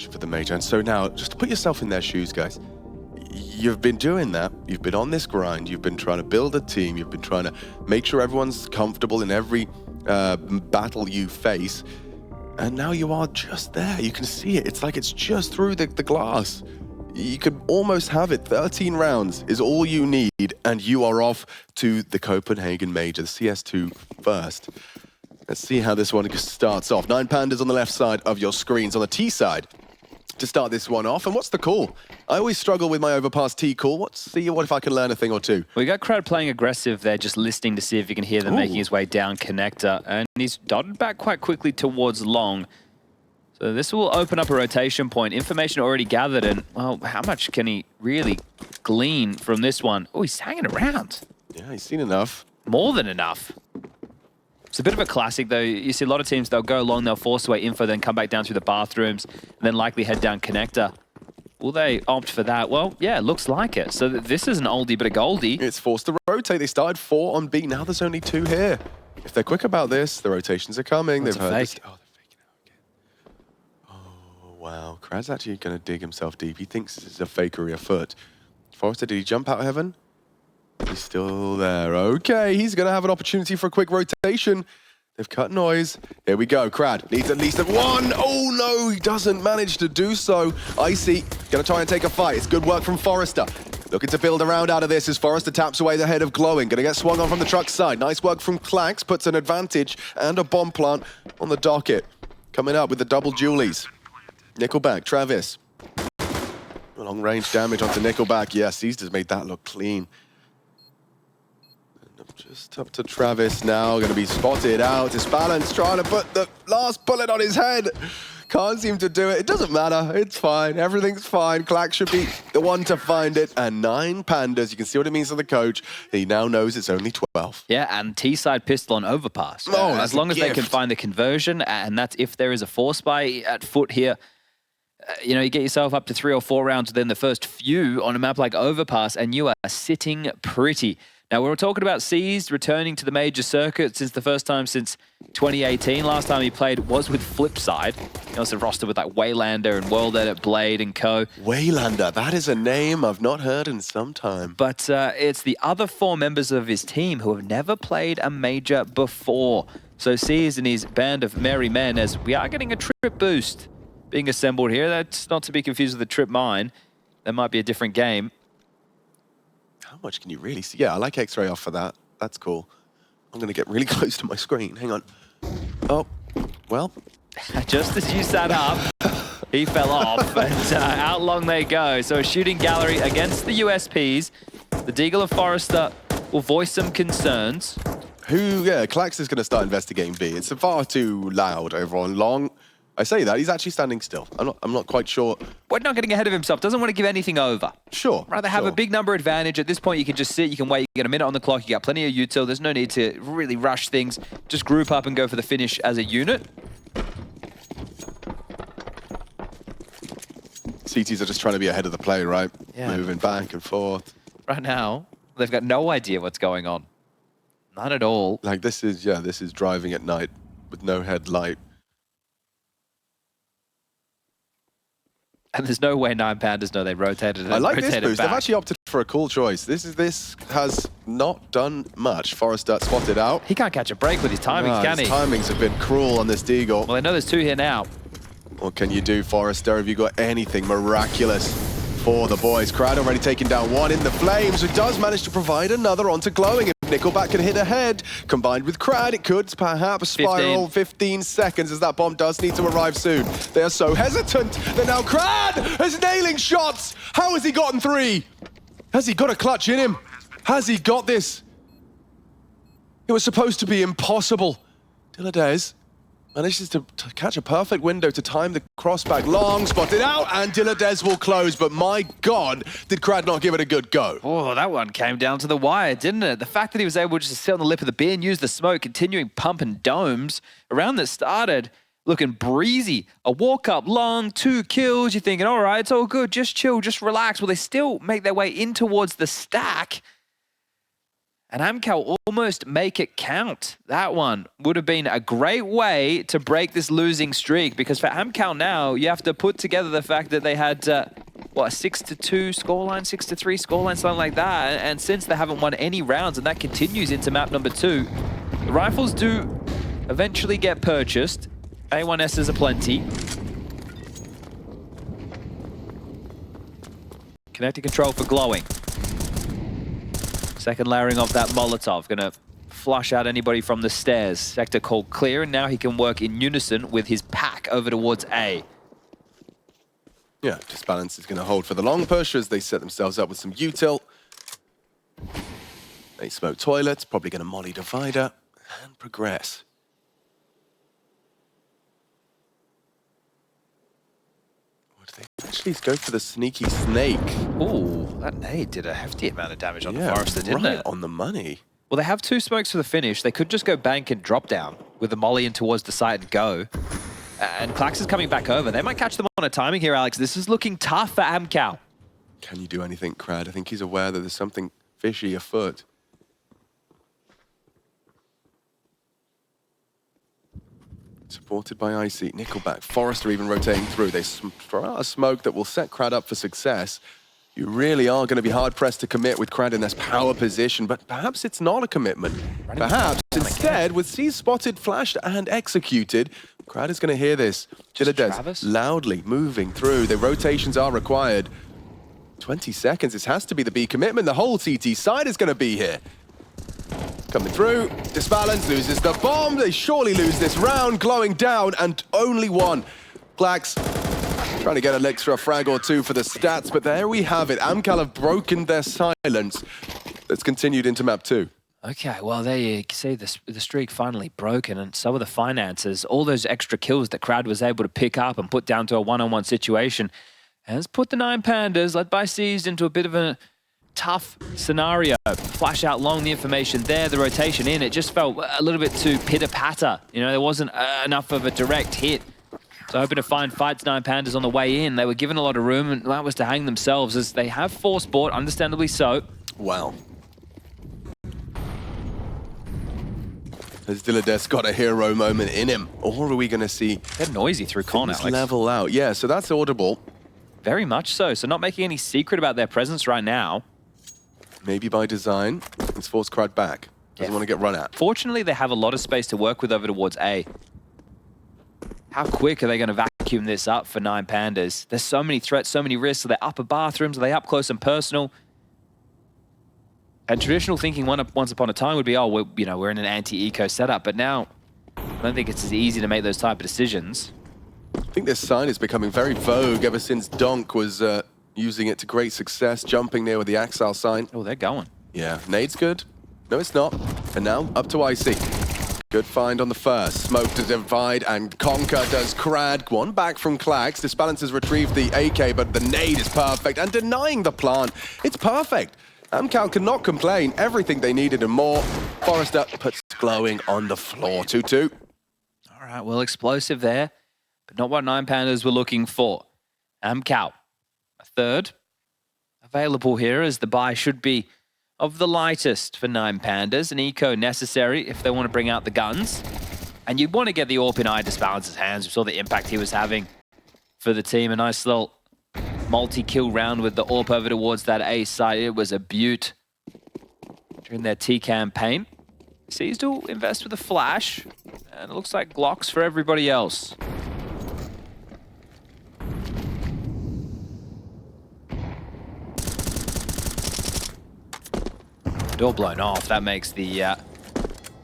elimination for the Major. And so now, just to put yourself in their shoes, guys, you've been doing that. You've been on this grind. You've been trying to build a team. You've been trying to make sure everyone's comfortable in every battle you face. And now you are just there. You can see it. It's like it's just through the glass. You could almost have it. 13 rounds is all you need, and you are off to the Copenhagen Major, the CS2 first. Let's see how this one starts off. 9 Pandas on the left side of your screens. On the T side, to start this one off. And what's the call? I always struggle with my Overpass T call. What if I can learn a thing or two? We got Krad playing aggressive there, just listening to see if he can hear them making his way down connector. And he's dotted back quite quickly towards long. So this will open up a rotation point. Information already gathered, and, well, how much can he really glean from this one? Oh, he's hanging around. Yeah, he's seen enough. More than enough. It's a bit of a classic, though. You see a lot of teams, they'll go long, they'll force away info, then come back down through the bathrooms, and then likely head down connector. Will they opt for that? Well, yeah, it looks like it. So this is an oldie but a goldie. It's forced to rotate. They started 4 on B. Now there's only 2 here. If they're quick about this, the rotations are coming. That's They've heard fake. this. Oh, they're faking out again. Oh, wow. Krad's actually going to dig himself deep. He thinks this is a fakery afoot. Forrester, did he jump out of heaven? He's still there. Okay, he's going to have an opportunity for a quick rotation. They've cut noise. Here we go. Krad needs at least 1. Oh, no, he doesn't manage to do so. Icy going to try and take a fight. It's good work from Forrester. Looking to build around out of this as Forrester taps away the head of Glowing. Going to get swung on from the truck side. Nice work from Clax. Puts an advantage and a bomb plant on the docket. Coming up with the double Julies. Nickelback, Travis. Long range damage onto Nickelback. Yes, he's just made that look clean. Just up to Travis now, going to be spotted out. His balance, trying to put the last bullet on his head. Can't seem to do it. It doesn't matter. It's fine. Everything's fine. Clax should be the one to find it. And 9 Pandas. You can see what it means to the coach. He now knows it's only 12. Yeah, and T-side pistol on Overpass. Oh, as long as they can find the conversion, and that's if there is a force buy at foot here. You know, you get yourself up to 3 or 4 rounds within the first few on a map like Overpass, and you are sitting pretty. Now, we were talking about Seized returning to the major circuit since the first time since 2018. Last time he played was with Flipside. He also rostered with like Waylander and World Edit, Blade and co. Waylander, that is a name I've not heard in some time. But it's the other 4 members of his team who have never played a major before. So Seized and his band of merry men, as we are getting a trip boost being assembled here. That's not to be confused with the trip mine. That might be a different game. How much can you really see? Yeah, I like X-ray off for that. That's cool. I'm going to get really close to my screen. Hang on. Oh, well. Just as you sat up, he fell off, and out long they go. So a shooting gallery against the USPs. The Deagle of Forrester will voice some concerns. Clax is going to start investigating B. It's far too loud over on long. I say that, he's actually standing still. I'm not quite sure. We're not getting ahead of himself. Doesn't want to give anything over. Sure. Rather have a big number advantage. At this point, you can just sit, you can wait, you get a minute on the clock, you got plenty of util. There's no need to really rush things. Just group up and go for the finish as a unit. CTs are just trying to be ahead of the play, right? Yeah. Moving back and forth. Right now, they've got no idea what's going on. None at all. Like this is driving at night with no headlight. And there's no way 9 Pandas know they rotated it. I like this rotated boost. back. They've actually opted for a cool choice. This has not done much. Forrester spotted out. He can't catch a break with his timings, can he? His timings have been cruel on this Deagle. Well, I know there's 2 here now. What can you do, Forrester? Have you got anything miraculous for the boys? Krad already taken down 1 in the flames, who does manage to provide another onto Glowing. If Nickelback can hit ahead, combined with Krad, it could perhaps spiral 15 seconds, as that bomb does need to arrive soon. They are so hesitant that now Krad is nailing shots. How has he gotten 3? Has he got a clutch in him? Has he got this? It was supposed to be impossible. Dilladez manages to catch a perfect window to time the crossback. Long, spotted out, and Dilladez will close. But my God, did Krad not give it a good go? Oh, that one came down to the wire, didn't it? The fact that he was able just to sit on the lip of the bin, use the smoke, continuing pumping domes. A round that started looking breezy. A walk up long, 2 kills. You're thinking, all right, it's all good. Just chill, just relax. Well, they still make their way in towards the stack. And AMKAL almost make it count. That one would have been a great way to break this losing streak, because for AMKAL now, you have to put together the fact that they had, what, a 6-2 scoreline, 6-3 scoreline, something like that. And since they haven't won any rounds, and that continues into map number 2, the rifles do eventually get purchased. A1Ss are plenty. Connected control for glowing. Second layering of that Molotov. Gonna flush out anybody from the stairs. Sector called clear, and now he can work in unison with his pack over towards A. Yeah, Disbalance is going to hold for the long push as they set themselves up with some util. They smoke toilets, probably going to molly divider and progress. What do they actually go for the sneaky snake? Ooh, that nade did a hefty amount of damage on the Forester, didn't right it? On the money. Well, they have 2 smokes for the finish. They could just go bank and drop down with the molly in towards the side and go. And clax is coming back over. They might catch them on a timing here, Alex. This is looking tough for AMKAL. Can you do anything, Krad? I think he's aware that there's something fishy afoot. Supported by Icy, Nickelback, Forester even rotating through. They throw out a smoke that will set Krad up for success. You really are going to be hard-pressed to commit with Krad in this power position, but perhaps it's not a commitment. Perhaps, instead, with C spotted, flashed, and executed, Krad is going to hear this. Chilladez loudly moving through. The rotations are required. 20 seconds, this has to be the B commitment. The whole CT side is going to be here. Coming through, Disbalance loses the bomb. They surely lose this round, glowing down, and only one. clax trying to get an extra frag or 2 for the stats, but there we have it. AMKAL have broken their silence. That's continued into map 2. Okay, well, there you see the streak finally broken, and so are the finances. All those extra kills that Krad was able to pick up and put down to a one-on-one situation has put the 9 Pandas, led by Seized, into a bit of a tough scenario. Flash out long, the information there, the rotation in. It just felt a little bit too pitter-patter. You know, there wasn't enough of a direct hit. So hoping to find fights 9 Pandas on the way in. They were given a lot of room, and that was to hang themselves, as they have force bought, understandably so. Wow. Has Dilladez got a hero moment in him? Or are we going to see... They're noisy through con, Alex. Level out. Yeah, so that's audible. Very much so. So not making any secret about their presence right now. Maybe by design. Let's force Krad back. Doesn't want to get run at. Fortunately, they have a lot of space to work with over towards A. How quick are they going to vacuum this up for 9 Pandas? There's so many threats, so many risks. Are they upper bathrooms? Are they up close and personal? And traditional thinking once upon a time would be, oh, we're in an anti-eco setup. But now, I don't think it's as easy to make those type of decisions. I think this sign is becoming very vogue ever since Donk was using it to great success, jumping there with the excl sign. Oh, they're going. Yeah, nade's good. No, it's not. And now up to Icy. Good find on the first. Smoke to divide and conquer does Krad. One back from clax. Disbalance has retrieved the AK, but the nade is perfect. And denying the plant, it's perfect. AMKAL cannot complain. Everything they needed and more. Forester puts glowing on the floor. 2-2. All right, well, explosive there, but not what 9 Pandas were looking for. AMKAL, a third. Available here, as the buy should be of the lightest for 9 Pandas. An eco necessary if they want to bring out the guns. And you'd want to get the AWP in Disbalance's hands. We saw the impact he was having for the team. A nice little multi-kill round with the AWP over towards that A side. It was a beaut during their T campaign. Sees to invest with a flash, and it looks like Glocks for everybody else. Door blown off. That makes the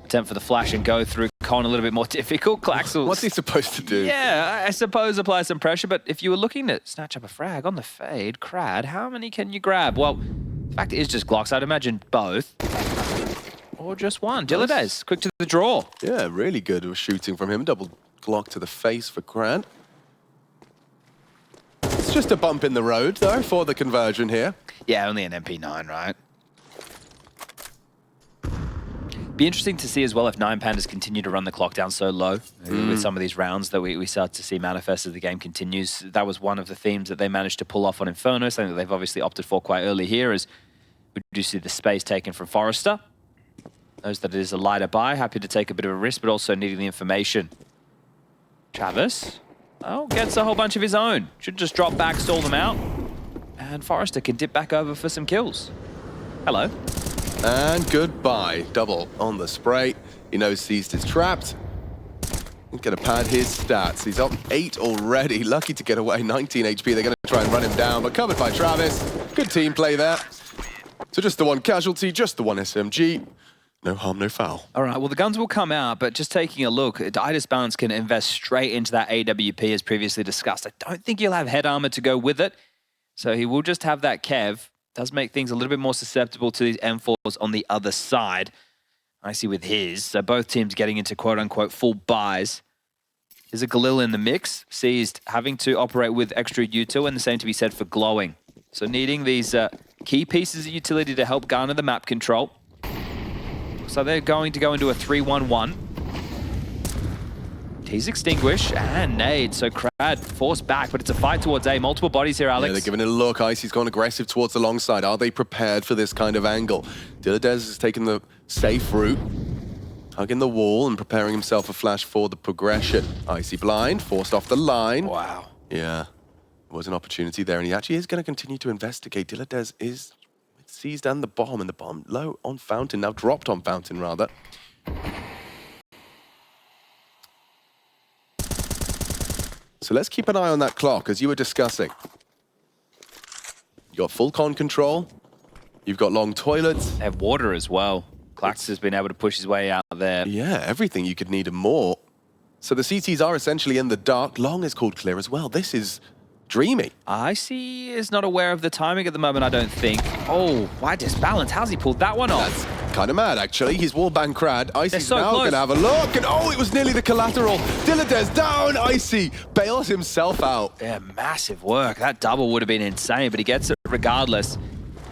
attempt for the flash and go through con a little bit more difficult. clax. What's he supposed to do? Yeah, I suppose apply some pressure, but if you were looking to snatch up a frag on the fade, Krad, how many can you grab? Well, the fact is just Glocks. I'd imagine both. Or just one. Dilladez, quick to the draw. Yeah, really good with shooting from him. Double Glock to the face for Krad. It's just a bump in the road, though, for the conversion here. Yeah, only an MP9, right? Be interesting to see as well if 9 Pandas continue to run the clock down so low with some of these rounds that we start to see manifest as the game continues. That was one of the themes that they managed to pull off on Inferno, something that they've obviously opted for quite early here, as we do see the space taken from Forester. Knows that it is a lighter buy. Happy to take a bit of a risk, but also needing the information. Travis, oh, gets a whole bunch of his own. Should just drop back, stall them out. And Forrester can dip back over for some kills. Hello. And goodbye. Double on the spray. He knows Seized is trapped. He's going to pad his stats. He's up 8 already. Lucky to get away. 19 HP. They're going to try and run him down, but covered by Travis. Good team play there. So just the one casualty, just the one SMG. No harm, no foul. All right, well, the guns will come out, but just taking a look, Natus Balance can invest straight into that AWP as previously discussed. I don't think he'll have head armor to go with it, so he will just have that Kev. Does make things a little bit more susceptible to these M4s on the other side. I see with his, so both teams getting into quote-unquote full buys. There's a Galil in the mix. Seized having to operate with extra util, and the same to be said for glowing. So needing these key pieces of utility to help garner the map control. So they're going to go into a 3-1-1. He's extinguished and nade. So Krad forced back, but it's a fight towards A. Multiple bodies here, Alex. Yeah, they're giving it a look. Icy's gone aggressive towards the long side. Are they prepared for this kind of angle? Diladez has taken the safe route, hugging the wall and preparing himself a flash for the progression. Icy blind, forced off the line. Wow. Yeah, there was an opportunity there, and he actually is going to continue to investigate. Diladez is seized and the bomb low on Fountain, now dropped on Fountain rather. So let's keep an eye on that clock, as you were discussing. You got full con control, you've got long toilets. They have water as well. Clax has been able to push his way out there. Yeah, everything you could need and more. So the CTs are essentially in the dark. Long is called clear as well. This is dreamy. Icy is not aware of the timing at the moment, I don't think. Oh, why disbalance? How's he pulled that one off? That's kind of mad, actually. He's wallbang Krad. Icy's so now close. going to have a look. And oh, it was nearly the collateral. Diladez down. Icy bails himself out. Yeah, massive work. That double would have been insane, but he gets it regardless.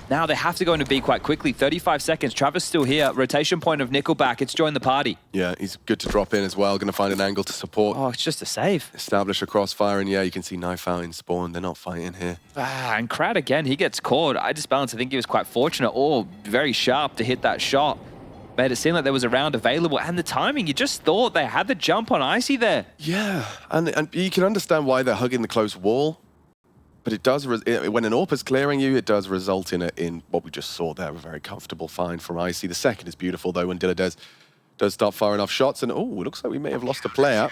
Now they have to go into B quite quickly. 35 seconds. Travis still here. Rotation point of Nickelback. It's joined the party. Yeah, he's good to drop in as well. Going to find an angle to support. Oh, it's just a save. Establish a crossfire, and yeah, you can see knife out in spawn. They're not fighting here. And Krad again, he gets caught. I disbalance. I think he was quite fortunate or very sharp to hit that shot. Made it seem like there was a round available. And the timing, you just thought they had the jump on Icy there. Yeah, and you can understand why they're hugging the close wall. But it does, when an AWP is clearing you, it does result in what we just saw there, a very comfortable find from Icy. The second is beautiful, though, when Diladez does start firing off shots. And, oh, it looks like we may have lost a player.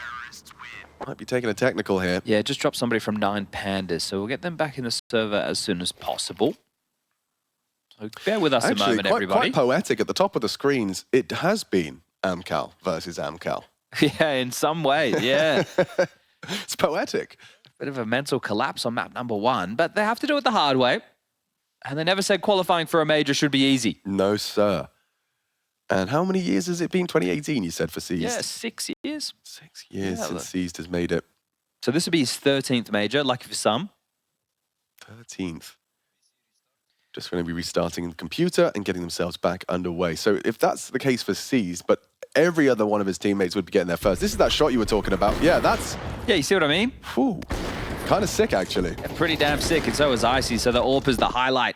Might be taking a technical here. Yeah, just dropped somebody from 9 Pandas. So we'll get them back in the server as soon as possible. So bear with us a moment, everybody. Quite poetic at the top of the screens. It has been AMKAL versus AMKAL. Yeah, in some way, yeah. It's poetic. Bit of a mental collapse on map number 1, but they have to do it the hard way. And they never said qualifying for a major should be easy. No, sir. And how many years has it been? 2018, you said, for Seized? Yeah, 6 years. 6 years since Seized has made it. So this will be his 13th major, lucky for some. 13th. Just going to be restarting the computer and getting themselves back underway. So if that's the case for Seized, but every other one of his teammates would be getting there first. This is that shot you were talking about. Yeah, that's... Yeah, you see what I mean? Whew. Kind of sick, actually. Yeah, pretty damn sick, and so is Icy. So the AWP is the highlight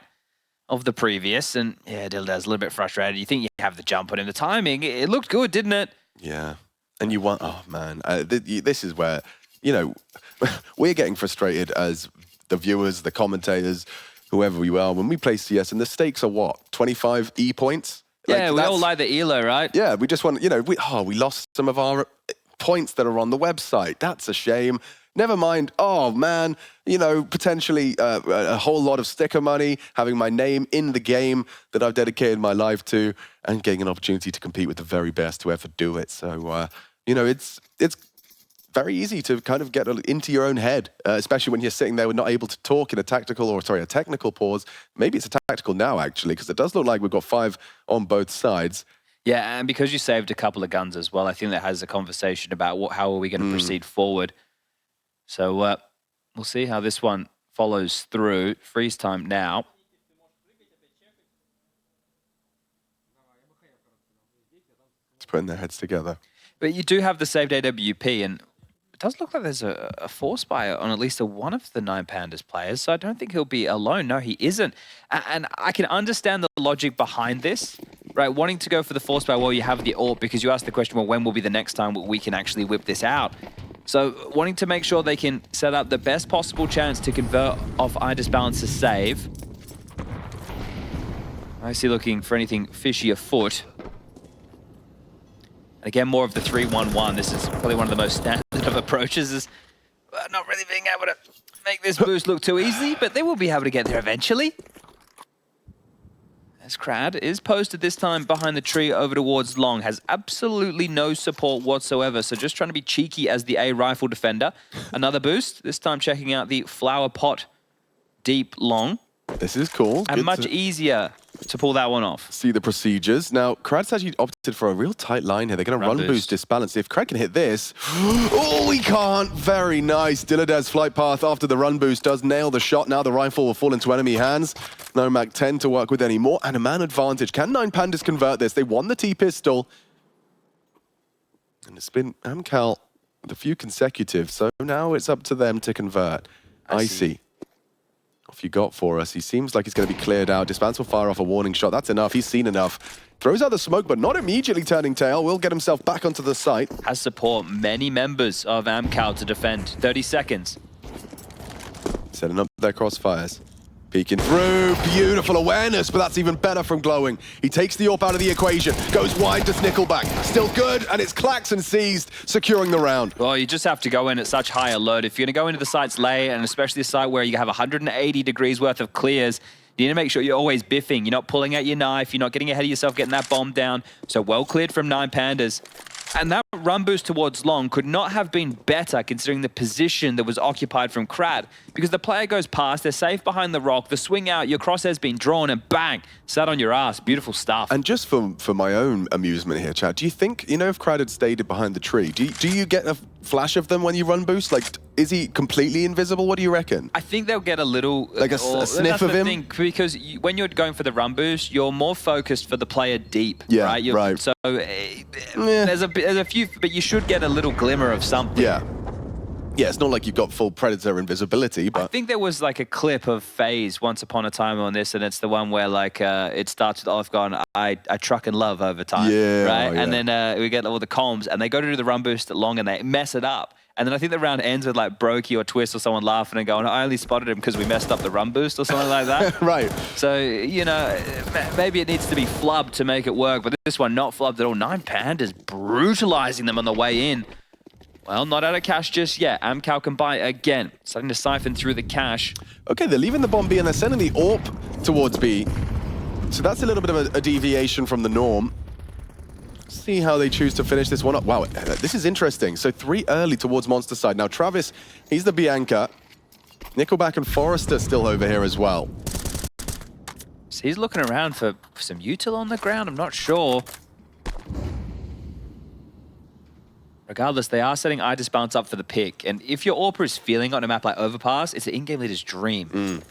of the previous. And yeah, Diladez a little bit frustrated. You think you have the jump on him. The timing, it looked good, didn't it? Yeah. And you want... Oh, man. This is where, you know, we're getting frustrated as the viewers, the commentators, whoever we are. When we play CS, and the stakes are what? 25 E points? Yeah, we all like the ELO, right? Yeah, we just want, you know, we lost some of our points that are on the website. That's a shame. Never mind, oh man, you know, potentially a whole lot of sticker money, having my name in the game that I've dedicated my life to, and getting an opportunity to compete with the very best to ever do it. So, you know, it's very easy to kind of get into your own head, especially when you're sitting there, we're not able to talk in a technical pause. Maybe it's a tactical now, actually, because it does look like we've got 5 on both sides. Yeah, and because you saved a couple of guns as well, I think that has a conversation about how are we going to proceed forward. So we'll see how this one follows through. Freeze time now. It's putting their heads together. But you do have the saved AWP, and it does look like there's a force buyer on at least one of the 9 Pandas players, so I don't think he'll be alone. No, he isn't. And I can understand the logic behind this. right? Wanting to go for the force buy while you have the AWP, because you asked the question, well, when will be the next time we can actually whip this out? So wanting to make sure they can set up the best possible chance to convert off iDisbalance's save. Nicely looking for anything fishy afoot. And again, more of the 3-1-1. This is probably one of the most standard of approaches, is not really being able to make this boost look too easy, but they will be able to get there eventually. As Krad is posted this time behind the tree over towards long, has absolutely no support whatsoever, so just trying to be cheeky as the A rifle defender. Another boost, this time checking out the flower pot deep long. This is cool. And much easier to pull that one off. See the procedures. Now, Krad's actually opted for a real tight line here. They're going to run boost disbalance. If Krad can hit this... Oh, he can't. Very nice. Dilladez flight path after the run boost does nail the shot. Now the rifle will fall into enemy hands. No Mac 10 to work with anymore. And a man advantage. Can 9 Pandas convert this? They won the T-pistol. And it's been AMKAL with a few consecutive. So now it's up to them to convert. I see. Off you got for us. He seems like he's going to be cleared out. Disbalance will fire off a warning shot. That's enough. He's seen enough. Throws out the smoke, but not immediately turning tail. Will get himself back onto the site. Has support many members of AMKAL to defend. 30 seconds. Setting up their crossfires. Peeking through. Beautiful awareness, but that's even better from Glowing. He takes the AWP out of the equation. Goes wide to Nickelback. Still good, and it's clax and seized, securing the round. Well, you just have to go in at such high alert. If you're going to go into the site's late, and especially the site where you have 180 degrees worth of clears, you need to make sure you're always biffing. You're not pulling out your knife. You're not getting ahead of yourself, getting that bomb down. So well cleared from 9 Pandas. And that run boost towards long could not have been better considering the position that was occupied from Krad. Because the player goes past, they're safe behind the rock, the swing out, your crosshair's been drawn, and bang, sat on your ass. Beautiful stuff. And just for my own amusement here, Chad, do you think, you know, if Krad had stayed behind the tree, do you get a flash of them when you run boost? Like, is he completely invisible? What do you reckon? I think they'll get a little... Like a sniff of him? Thing, because when you're going for the run boost, you're more focused for the player deep, yeah, right? Right. So there's a few, but you should get a little glimmer of something. Yeah. Yeah, it's not like you've got full Predator invisibility, but... I think there was like a clip of FaZe once upon a time on this, and it's the one where like it starts with Off going, I truck and love over time, yeah, right? Oh, yeah. And then we get all the comms, and they go to do the run boost at long, and they mess it up. And then I think the round ends with like Brokey or Twist or someone laughing and going, I only spotted him because we messed up the run boost or something like that. Right. So, you know, maybe it needs to be flubbed to make it work, but this one not flubbed at all. 9 Pandas brutalizing them on the way in. Well, not out of cash just yet. AMKAL can buy again. Starting to siphon through the cash. Okay, they're leaving the bomb B and they're sending the AWP towards B. So that's a little bit of a deviation from the norm. See how they choose to finish this one up. Wow, this is interesting. So 3 early towards Monster side. Now Travis, he's the Bianca. Nickelback and Forrester still over here as well. So he's looking around for some util on the ground. I'm not sure. Regardless, they are setting iDisbalance up for the pick. And if your AWPer is feeling on a map like Overpass, it's an in-game leader's dream.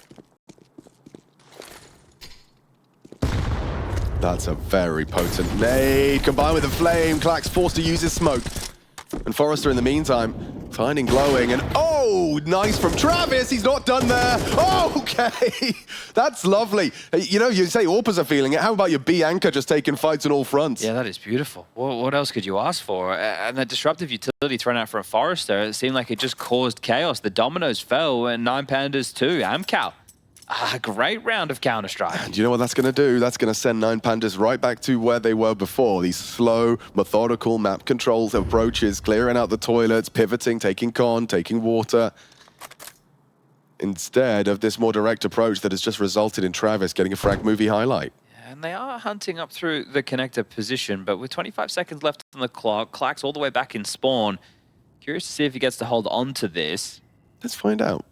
That's a very potent nade. Combined with the flame, clax forced to use his smoke. And Forrester, in the meantime, finding Glowing. And oh, nice from Travis. He's not done there. Oh, okay. That's lovely. You know, you say AWPers are feeling it. How about your Bianca just taking fights on all fronts? Yeah, that is beautiful. What else could you ask for? And that disruptive utility thrown out for a Forrester, it seemed like it just caused chaos. The dominoes fell, and 9 Pandas too. AMKAL. A great round of Counter-Strike. And you know what that's going to do? That's going to send 9 Pandas right back to where they were before. These slow, methodical map controls approaches, clearing out the toilets, pivoting, taking con, taking water. Instead of this more direct approach that has just resulted in Travis getting a frag movie highlight. And they are hunting up through the connector position, but with 25 seconds left on the clock, clax all the way back in spawn. Curious to see if he gets to hold on to this. Let's find out.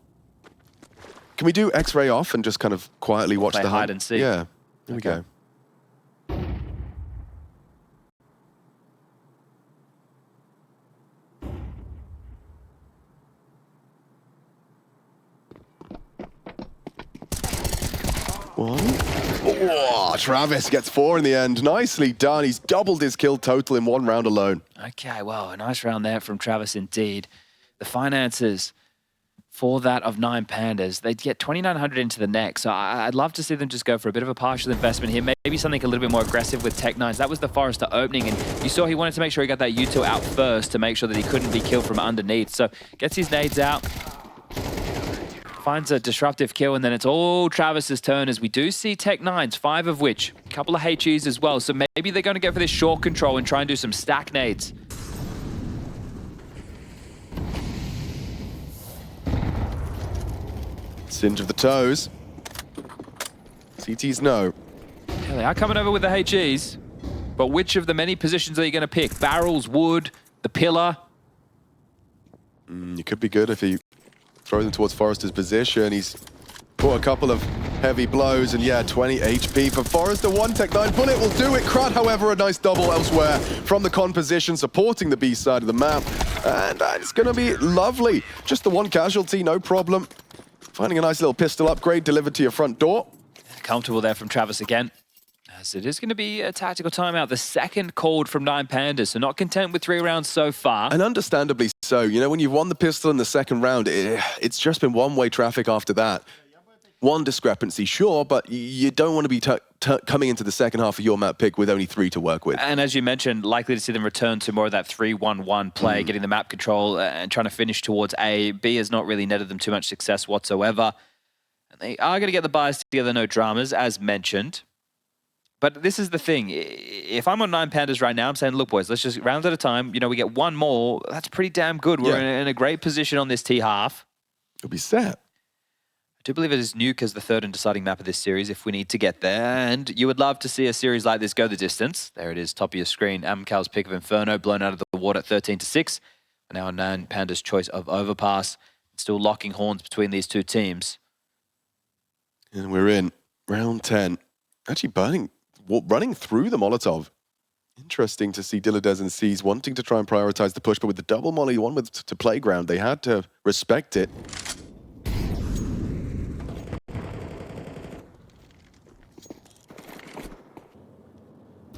Can we do X-ray off and just kind of quietly watch Play the hide and seek? Yeah, here we go. One. Oh, Travis gets 4 in the end. Nicely done. He's doubled his kill total in 1 round alone. Okay, well, a nice round there from Travis indeed. The finances for that of 9 Pandas. They'd get 2,900 into the neck, so I'd love to see them just go for a bit of a partial investment here. Maybe something a little bit more aggressive with Tech9s. That was the Forrester opening, and you saw he wanted to make sure he got that U2 out first to make sure that he couldn't be killed from underneath. So gets his nades out, finds a disruptive kill, and then it's all Travis's turn as we do see Tech9s, 5 of which, a couple of HEs as well. So maybe they're going to go for this short control and try and do some stack nades. Singe of the toes. CTs no. Yeah, they are coming over with the HEs, but which of the many positions are you going to pick? Barrels, wood, the pillar? It could be good if he throws them towards Forrester's position. He's caught a couple of heavy blows, and yeah, 20 HP for Forrester. One Tech9 bullet will do it. Krad, however, a nice double elsewhere from the con position, supporting the B side of the map. And it's going to be lovely. Just the one casualty, no problem. Finding a nice little pistol upgrade delivered to your front door. Comfortable there from Travis again. As it is going to be a tactical timeout. The second called from 9 Pandas, so not content with 3 rounds so far. And understandably so. You know, when you've won the pistol in the second round, it's just been one-way traffic after that. One discrepancy, sure, but you don't want to be coming into the second half of your map pick with only 3 to work with. And as you mentioned, likely to see them return to more of that 3-1-1 play, getting the map control and trying to finish towards A. B has not really netted them too much success whatsoever. And they are going to get the buys together, no dramas, as mentioned. But this is the thing. If I'm on 9 Pandas right now, I'm saying, look, boys, let's just round at a time. You know, we get one more. That's pretty damn good. We're in a great position on this T half. It'll be set. I do believe it is Nuke as the third and deciding map of this series if we need to get there. And you would love to see a series like this go the distance. There it is, top of your screen. AMKAL's pick of Inferno blown out of the water at 13-6. And now 9 Pandas' choice of Overpass. Still locking horns between these two teams. And we're in round 10. Actually running through the Molotov. Interesting to see Dilladez and C's wanting to try and prioritize the push, but with the double molly, one with to playground, they had to respect it.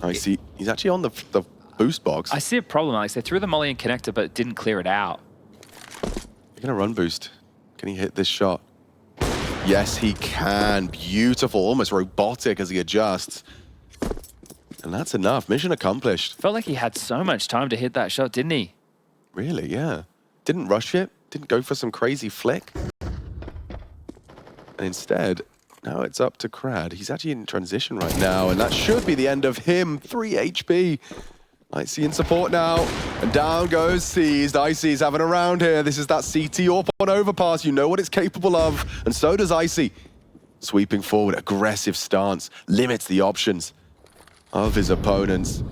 I see. He's actually on the boost box. I see a problem, Alex. They threw the molly and connector, but didn't clear it out. They're going to run boost. Can he hit this shot? Yes, he can. Beautiful. Almost robotic as he adjusts. And that's enough. Mission accomplished. Felt like he had so much time to hit that shot, didn't he? Really, yeah. Didn't rush it. Didn't go for some crazy flick. And instead, now it's up to Krad. He's actually in transition right now, and that should be the end of him. 3 HP. Icy in support now, and down goes Seized. Icy's having a round here. This is that CT AWP on Overpass. You know what it's capable of, and so does Icy. Sweeping forward, aggressive stance, limits the options of his opponents.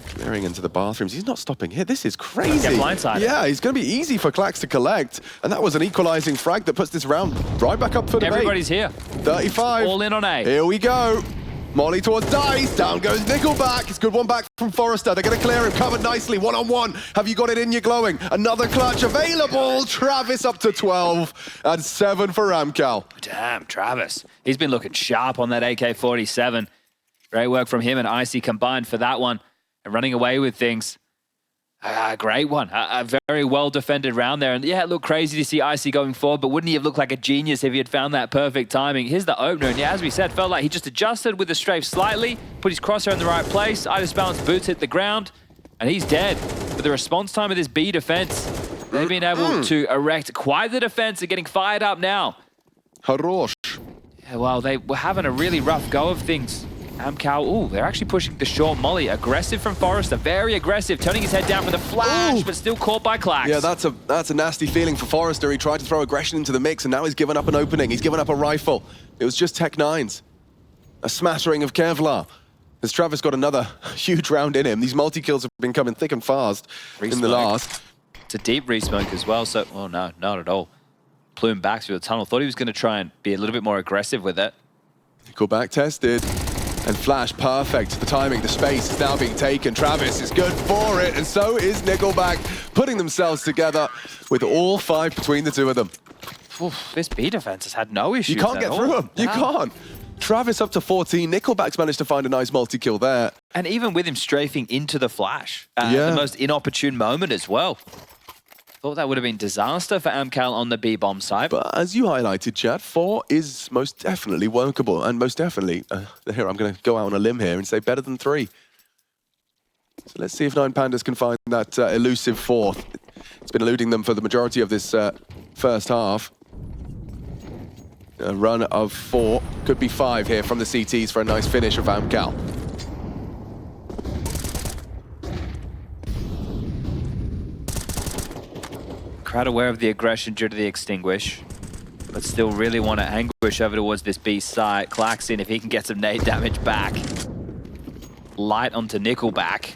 Clearing into the bathrooms. He's not stopping here. This is crazy. Get blindsided. Yeah, it's going to be easy for clax to collect, and that was an equalizing frag that puts this round right back up for debate. Everybody's here. 35. All in on A. Here we go. Molly towards Dice. Down goes Nickelback. It's good one back from Forrester. They're going to clear him. Covered nicely. One-on-one. Have you got it in your glowing? Another clutch available. Travis up to 12 and 7 for AMKAL. Damn, Travis. He's been looking sharp on that AK-47. Great work from him and Icy combined for that one. And running away with things. Great one. A very well-defended round there. And yeah, it looked crazy to see Icy going forward, but wouldn't he have looked like a genius if he had found that perfect timing? Here's the opener, and yeah, as we said, felt like he just adjusted with the strafe slightly, put his crosshair in the right place, I just balanced boots, hit the ground, and he's dead. But the response time of this B defense, they've been able to erect quite the defense and getting fired up now. Harosh. Yeah, well, they were having a really rough go of things. AMKAL, they're actually pushing the short molly. Aggressive from Forrester, very aggressive, turning his head down for the flash, but still caught by clax. Yeah, that's a nasty feeling for Forrester. He tried to throw aggression into the mix, and now he's given up an opening. He's given up a rifle. It was just Tech9s. A smattering of Kevlar. As Travis got another huge round in him. These multi-kills have been coming thick and fast in the last. It's a deep re-smoke as well, so, oh no, not at all. Plume back through the tunnel. Thought he was going to try and be a little bit more aggressive with it. Nickelback tested. And Flash, perfect. The timing, the space is now being taken. Travis is good for it, and so is Nickelback, putting themselves together with all 5 between the two of them. Oof, this B defense has had no issues. You can't get through them. You can't. Travis up to 14. Nickelback's managed to find a nice multi-kill there. And even with him strafing into the flash, the most inopportune moment as well. Thought that would have been disaster for AMKAL on the B bomb side. But as you highlighted, chat, 4 is most definitely workable, and most definitely, here, I'm going to go out on a limb here and say better than 3. So let's see if 9 Pandas can find that elusive 4th. It's been eluding them for the majority of this first half. A run of 4, could be 5 here from the CTs for a nice finish of AMKAL. Krad aware of the aggression due to the extinguish, but still really want to anguish over towards this B site. Clax in if he can get some nade damage back. Light onto Nickelback.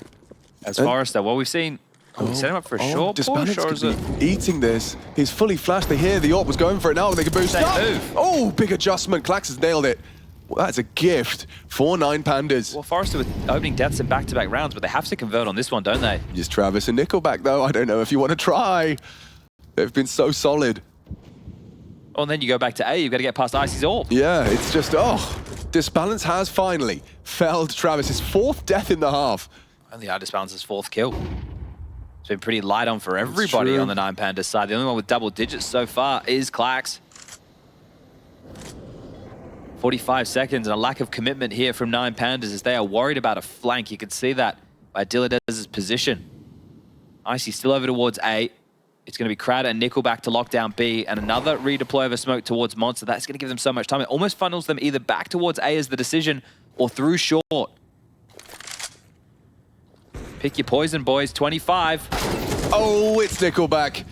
As Forrester, well, we've seen... we set him up for a short push, or is it... eating this. He's fully flashed. They hear the AWP was going for it now. They can boost up. Oh, big adjustment. Clax has nailed it. Well, that's a gift for 9 Pandas. Well, Forrester with opening deaths in back-to-back rounds, but they have to convert on this one, don't they? Just Travis and Nickelback, though. I don't know if you want to try. They've been so solid. Oh, and then you go back to A. You've got to get past Icy's AWP. Yeah, it's just, Disbalance has finally felled Travis. His 4th death in the half. Only Disbalance's 4th kill. It's been pretty light on for everybody on the 9 Pandas side. The only one with double digits so far is Clax. 45 seconds and a lack of commitment here from 9 Pandas as they are worried about a flank. You can see that by Dilladez's position. Icy still over towards A. It's going to be Krad and Nickelback to lock down B, and another redeploy of a smoke towards Monster. That's going to give them so much time. It almost funnels them either back towards A as the decision or through short. Pick your poison, boys. 25. Oh, it's Nickelback.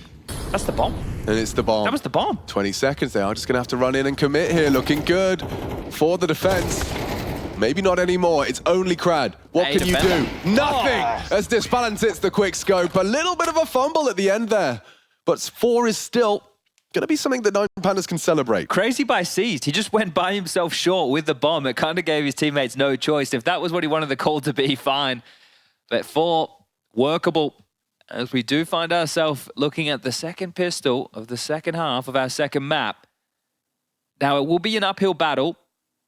That's the bomb. And it's the bomb. That was the bomb. 20 seconds. They are just going to have to run in and commit here. Looking good for the defense. Maybe not anymore. It's only Krad. What can you do? Nothing! As Disbalance hits the quick scope. A little bit of a fumble at the end there. But 4 is still going to be something that 9 Pandas can celebrate. Crazy by Seized. He just went by himself short with the bomb. It kind of gave his teammates no choice. If that was what he wanted the call to be, fine. But 4, workable. As we do find ourselves looking at the second pistol of the second half of our second map. Now, it will be an uphill battle.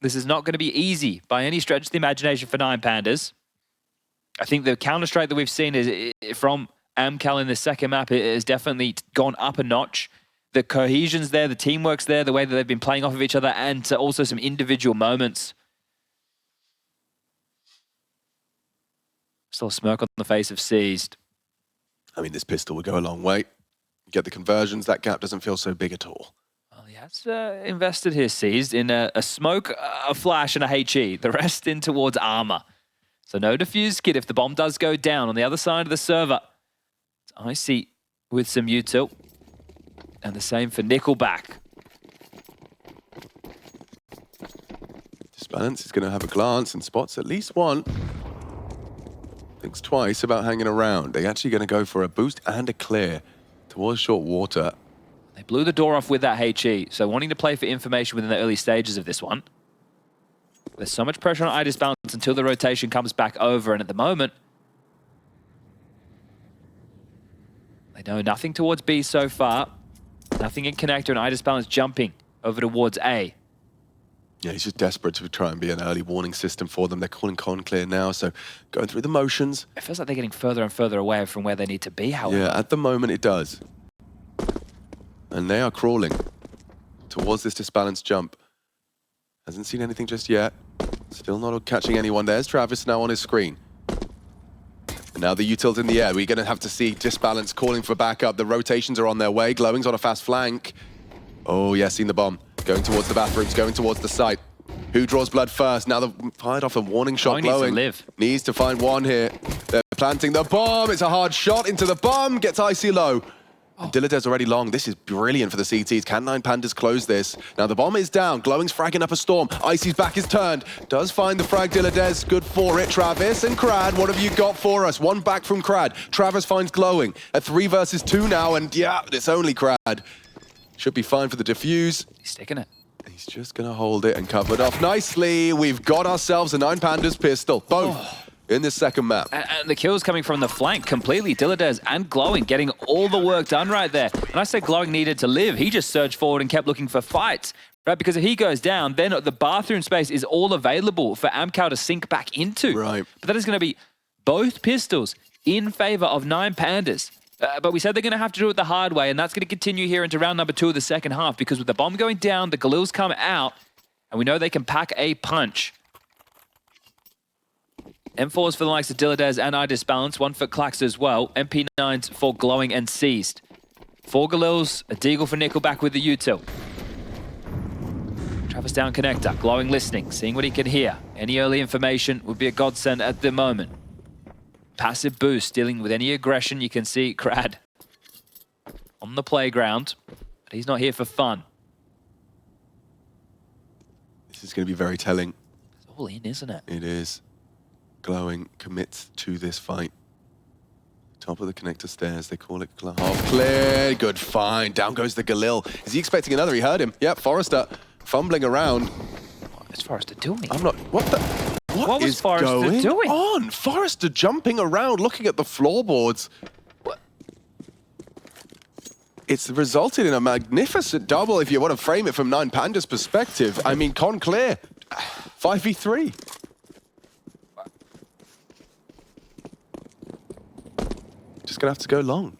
This is not going to be easy by any stretch of the imagination for 9 Pandas. I think the counter-strike that we've seen is from AMKAL in the second map has definitely gone up a notch. The cohesion's there, the teamwork's there, the way that they've been playing off of each other, and also some individual moments. Still a smirk on the face of Seized. I mean, this pistol will go a long way. Get the conversions, that gap doesn't feel so big at all. Well, he has invested here, Seized, in a smoke, a flash, and a HE. The rest in towards armor. So no defuse kit if the bomb does go down on the other side of the server. It's Icy with some util. And the same for Nickelback. Disbalance is going to have a glance and spots at least one. Thinks twice about hanging around. They're actually going to go for a boost and a clear towards short water. They blew the door off with that HE, so wanting to play for information within the early stages of this one. There's so much pressure on Disbalance until the rotation comes back over, and at the moment, they know nothing towards B so far. Nothing in connector, and Disbalance jumping over towards A. Yeah, he's just desperate to try and be an early warning system for them. They're calling con clear now, so going through the motions. It feels like they're getting further and further away from where they need to be, however. Yeah, at the moment it does. And they are crawling towards this Disbalance jump. Hasn't seen anything just yet. Still not catching anyone. There's Travis now on his screen. And now the util's in the air. We're going to have to see Disbalance calling for backup. The rotations are on their way. Glowing's on a fast flank. Oh, yeah, seen the bomb. Going towards the bathrooms, going towards the site. Who draws blood first? Now they've fired off a warning shot. Glowing needs to find one here. They're planting the bomb. It's a hard shot into the bomb. Gets Icy low. Dilladez already long. This is brilliant for the CTs. Can 9 Pandas close this? Now the bomb is down. Glowing's fragging up a storm. Icy's back is turned. Does find the frag. Dilladez, good for it. Travis and Krad, what have you got for us? One back from Krad. Travis finds Glowing. A 3 versus 2 now, and yeah, it's only Krad. Should be fine for the defuse. He's sticking it. He's just going to hold it and cover it off nicely. We've got ourselves a 9 Pandas pistol. Both in this second map. And the kills coming from the flank completely. Dilladez and Glowing getting all the work done right there. And I said Glowing needed to live. He just surged forward and kept looking for fights. Right, because if he goes down, then the bathroom space is all available for AMKAL to sink back into. Right. But that is going to be both pistols in favor of 9 Pandas. But we said they're going to have to do it the hard way, and that's going to continue here into round number 2 of the second half, because with the bomb going down, the Galils come out, and we know they can pack a punch. M4s for the likes of Diladez and iDisbalance, one for Clax as well. MP9s for Glowing and Seized. 4 Galils, a Deagle for Nickelback with the util. Travis down connector, Glowing listening, seeing what he can hear. Any early information would be a godsend at the moment. Passive boost, dealing with any aggression. You can see Krad on the playground, but he's not here for fun. This is going to be very telling. It's all in, isn't it? It is. Glowing commits to this fight. Top of the connector stairs, they call it half clear. Good find. Down goes the Galil. Is he expecting another? He heard him. Yep, Forrester fumbling around. What is Forrester doing? I'm not. What the? What was is Forrester going doing? on? Forrester jumping around, looking at the floorboards. What? It's resulted in a magnificent double if you want to frame it from 9 Pandas' perspective. I mean, con clear. 5v3. Just gonna have to go long.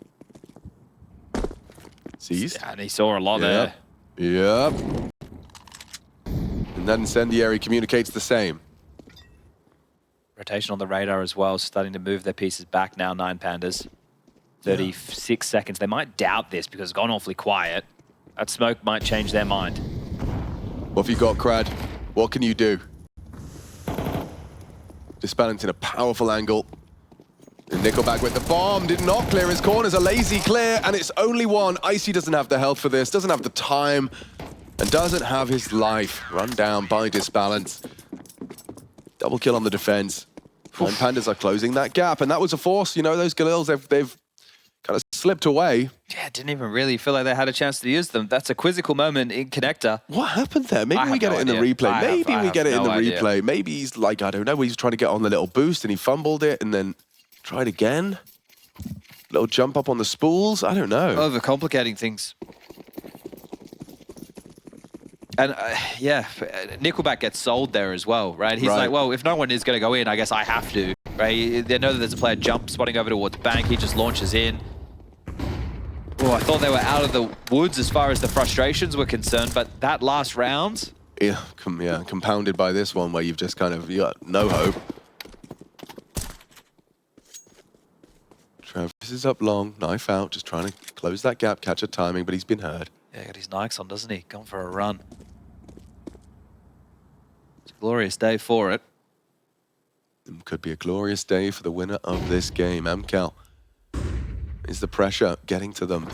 Seized. Yeah, and he saw a lot there. Yep. And that incendiary communicates the same. Rotation on the radar as well, starting to move their pieces back now, 9 Pandas. 36 seconds. They might doubt this because it's gone awfully quiet. That smoke might change their mind. What have you got, Krad? What can you do? Disbalance in a powerful angle. And Nickelback with the bomb, did not clear his corners, a lazy clear, and it's only one. Icy doesn't have the health for this, doesn't have the time, and doesn't have his life. Run down by Disbalance. Double kill on the defense. And Pandas are closing that gap, and that was a force. You know, those Galils, they've kind of slipped away. Yeah, didn't even really feel like they had a chance to use them. That's a quizzical moment in connector. What happened there? Maybe we get it in the replay. Maybe we get it in the replay. Maybe he's like, I don't know, he's trying to get on the little boost, and he fumbled it, and then tried again. Little jump up on the spools. I don't know. Overcomplicating things. And yeah, Nickelback gets sold there as well, right? He's like, well, if no one is going to go in, I guess I have to, right? They know that there's a player jump spotting over towards bank. He just launches in. Oh, I thought they were out of the woods as far as the frustrations were concerned, but that last round... Yeah, compounded by this one where you've just kind of, you got no hope. Travis is up long, knife out, just trying to close that gap, catch a timing, but he's been heard. Yeah, got his Nikes on, doesn't he? Going for a run. It's a glorious day for it. It could be a glorious day for the winner of this game. AMKAL. Is the pressure getting to them?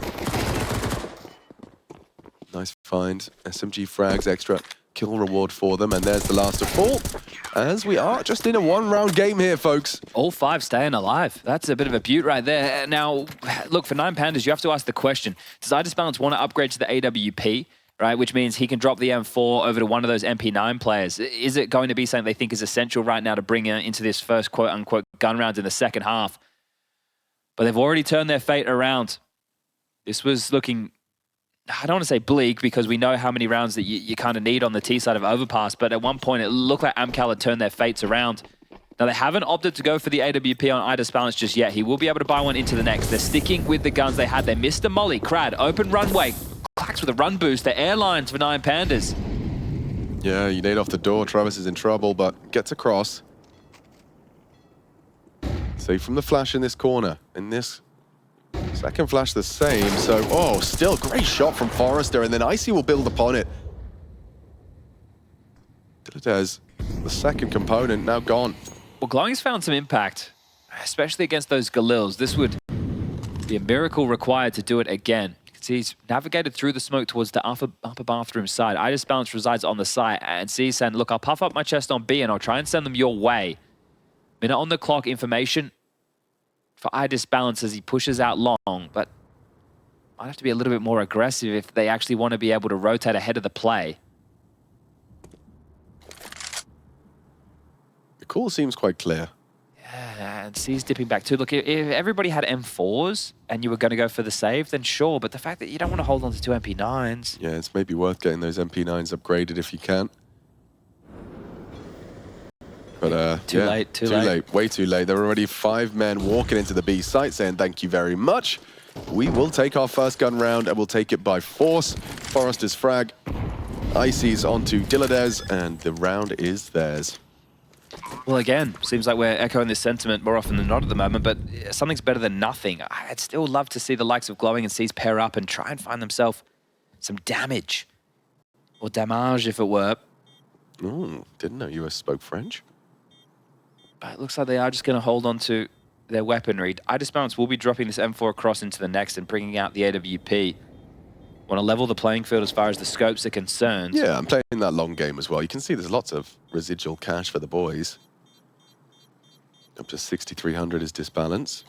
Nice find. SMG frags, extra kill reward for them, and there's the last of 4. As we are just in a 1-round game here, folks. All 5 staying alive. That's a bit of a beaut right there. Now, look, for 9 Pandas, you have to ask the question, does iDisbalance want to upgrade to the AWP, right? Which means he can drop the M4 over to one of those MP9 players. Is it going to be something they think is essential right now to bring into this first quote-unquote gun round in the second half? But they've already turned their fate around. This was looking... I don't want to say bleak because we know how many rounds that you kind of need on the T side of Overpass, but at one point it looked like AMKAL had turned their fates around. Now they haven't opted to go for the AWP on iDisbalance just yet. He will be able to buy one into the next. They're sticking with the guns they had. They missed a molly. Krad, open runway. Clax with a run boost. The airlines for 9 Pandas. Yeah, you nade off the door. Travis is in trouble, but gets across. Safe from the flash in this corner. In this second flash the same, so, oh, still great shot from Forrester, and then Icy will build upon it. Diladez, the second component, now gone. Well, Glowing's found some impact, especially against those Galils. This would be a miracle required to do it again. You can see he's navigated through the smoke towards the upper bathroom side. iDisbalance resides on the site, and C's saying, look, I'll puff up my chest on B, and I'll try and send them your way. Minute on the clock information for iDisbalance as he pushes out long, but might have to be a little bit more aggressive if they actually want to be able to rotate ahead of the play. The call seems quite clear. Yeah, and C's dipping back too. Look, if everybody had M4s and you were going to go for the save, then sure, but the fact that you don't want to hold on to 2 MP9s... Yeah, it's maybe worth getting those MP9s upgraded if you can. But Too late. Way too late. There are already 5 men walking into the B site saying thank you very much. We will take our first gun round and we'll take it by force. Forrester's frag. Icy's onto Dilladez, and the round is theirs. Well, again, seems like we're echoing this sentiment more often than not at the moment, but something's better than nothing. I'd still love to see the likes of Glowing and Seas pair up and try and find themselves some damage. Or damage, if it were. Ooh, didn't know you spoke French. But it looks like they are just going to hold on to their weaponry. iDisbalance will be dropping this M4 across into the next and bringing out the AWP. Want to level the playing field as far as the scopes are concerned. Yeah, I'm playing that long game as well. You can see there's lots of residual cash for the boys. Up to 6,300 is Disbalance.